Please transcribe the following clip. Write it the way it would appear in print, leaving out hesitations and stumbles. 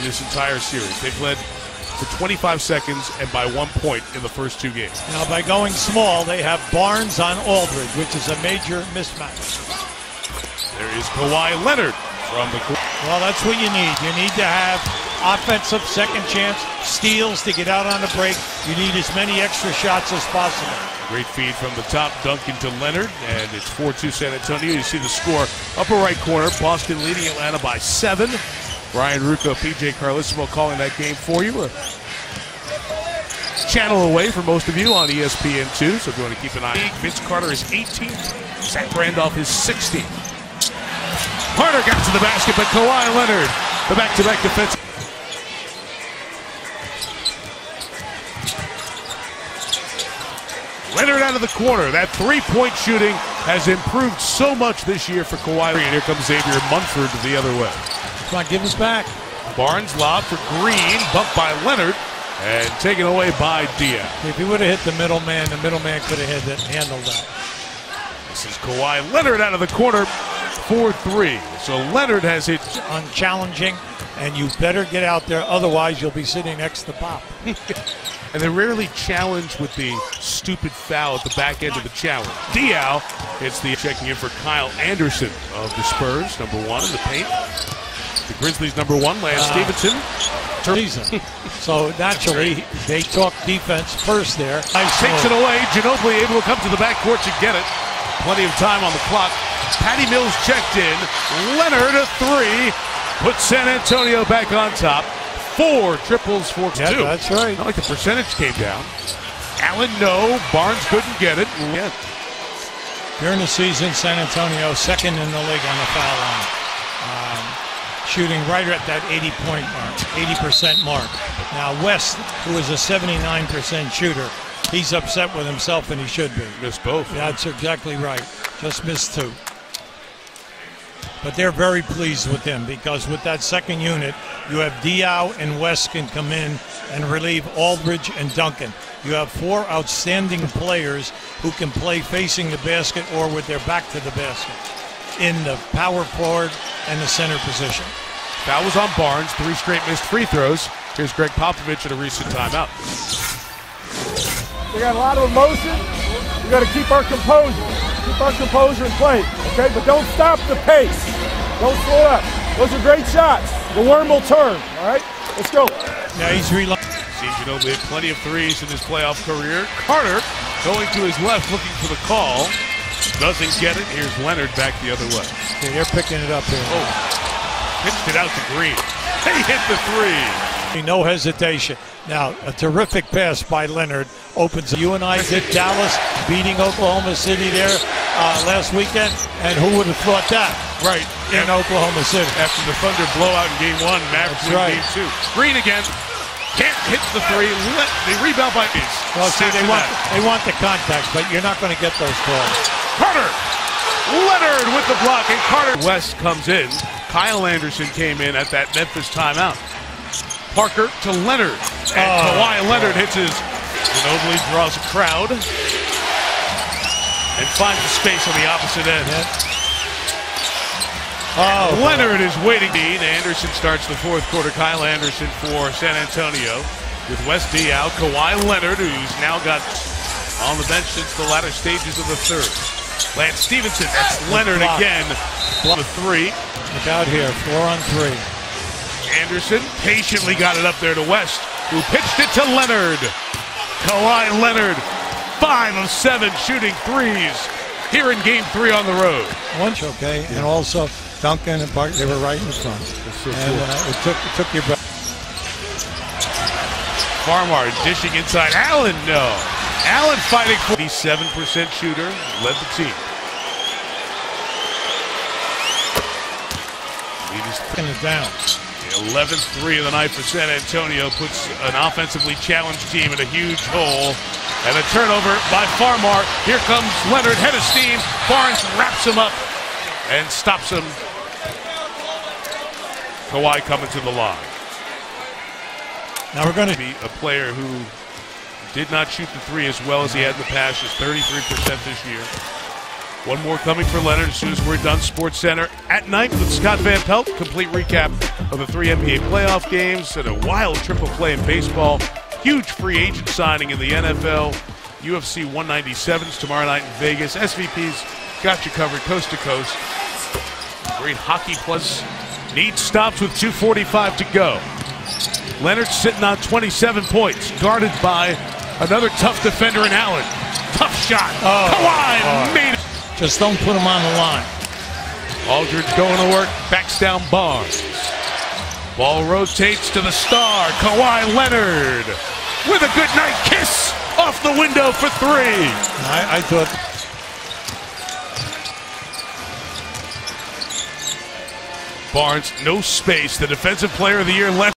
in this entire series. They've led for 25 seconds and by 1 point in the first 2 games. Now, by going small, they have Barnes on Aldridge, which is a major mismatch. There is Kawhi Leonard from the court. Well, that's what you need. You need to have offensive second chance steals to get out on the break. You need as many extra shots as possible. Great feed from the top, Duncan to Leonard, and it's 4-2 San Antonio. You see the score, upper right corner, Boston leading Atlanta by 7. Brian Rucco, PJ Carlissimo calling that game for you. A channel away for most of you on ESPN2, so if you want to keep an eye. Vince Carter is 18th, Zach Randolph is 16th. Carter got to the basket, but Kawhi Leonard, the back-to-back defense. Leonard out of the corner. That three-point shooting has improved so much this year for Kawhi. And here comes Xavier Munford the other way. Come on, give us back. Barnes lob for Green, bumped by Leonard, and taken away by Diaz. If he would have hit the middleman could have handled that. This is Kawhi Leonard out of the corner for 3. So Leonard has hit unchallenging, and you better get out there, otherwise you'll be sitting next to Pop. And they're rarely challenged with the stupid foul at the back end of the challenge. Diaw hits the checking in for Kyle Anderson of the Spurs, number 1 in the paint. The Grizzlies, number 1, Lance Stevenson. So naturally, they talk defense first there. Takes it away. Ginobili able to come to the backcourt to get it. Plenty of time on the clock. Patty Mills checked in. Leonard a 3. Puts San Antonio back on top. 4 triples for 2. Yeah, that's right. Not like the percentage came down. Allen, no. Barnes couldn't get it. Yeah. During the season, San Antonio second in the league on the foul line. Shooting right at that 80-point mark, 80% mark. Now West, who is a 79% shooter, he's upset with himself, and he should be. Missed both. That's exactly right. Just missed 2. But they're very pleased with him, because with that second unit, you have Diaw and West can come in and relieve Aldridge and Duncan. You have 4 outstanding players who can play facing the basket or with their back to the basket in the power forward and the center position. Foul was on Barnes. 3 straight missed free throws. Here's Greg Popovich at a recent timeout. We got a lot of emotion. We got to keep our composure. Keep our composure and play, okay? But don't stop the pace. Don't slow up. Those are great shots. The worm will turn, all right? Let's go. Now he's reloading. Seen Ginobili hit plenty of threes in his playoff career. Carter going to his left looking for the call. Doesn't get it. Here's Leonard back the other way. Okay, they're picking it up here. Oh, pitched it out to Green. He hit the 3. No hesitation. Now, a terrific pass by Leonard opens. You and I did Dallas beating Oklahoma City there last weekend, and who would have thought that? Right. In Oklahoma City. After the Thunder blowout in Game 1, Mavericks win Game 2. Green again. Can't hit the 3. They rebound by Ace. Well, see, they want the contact, but you're not going to get those calls. Carter! Leonard with the block, and Carter. West comes in. Kyle Anderson came in at that Memphis timeout. Parker to Leonard. And Kawhi Leonard hits his. Ginobili draws a crowd. And finds the space on the opposite end. Leonard is waiting. Anderson starts the 4th quarter. Kyle Anderson for San Antonio with West Diaw. Kawhi Leonard, who's now got on the bench since the latter stages of the 3rd. Lance Stevenson, that's Leonard again. The 3. Look out here, 4 on 3. Anderson patiently got it up there to West, who pitched it to Leonard. Kawhi Leonard, 5 of 7 shooting 3s here in Game 3 on the road. Once, okay, and also Duncan and Park, they were right in front. So and it took your breath. Farmar dishing inside. Allen, no. Allen fighting for the 7% shooter, led the team. He's picking it down. The 11th 3 of the night for San Antonio puts an offensively challenged team in a huge hole. And a turnover by Farmar. Here comes Leonard, head of steam. Barnes wraps him up and stops him. Kawhi coming to the line. Now we're going to be a player who did not shoot the 3 as well as he had in the past. Is 33% this year. One more coming for Leonard as soon as we're done. Sports Center at night with Scott Van Pelt. Complete recap of the 3 NBA playoff games and a wild triple play in baseball. Huge free agent signing in the NFL. UFC 197s tomorrow night in Vegas. SVP's got you covered coast to coast. Great hockey plus needs stops with 2:45 to go. Leonard sitting on 27 points, guarded by another tough defender in Allen. Tough shot. Kawhi made it. Just don't put him on the line. Aldridge going to work, backs down Barnes. Ball rotates to the star, Kawhi Leonard, with a good night kiss off the window for 3. I thought Barnes, no space. The defensive player of the year left.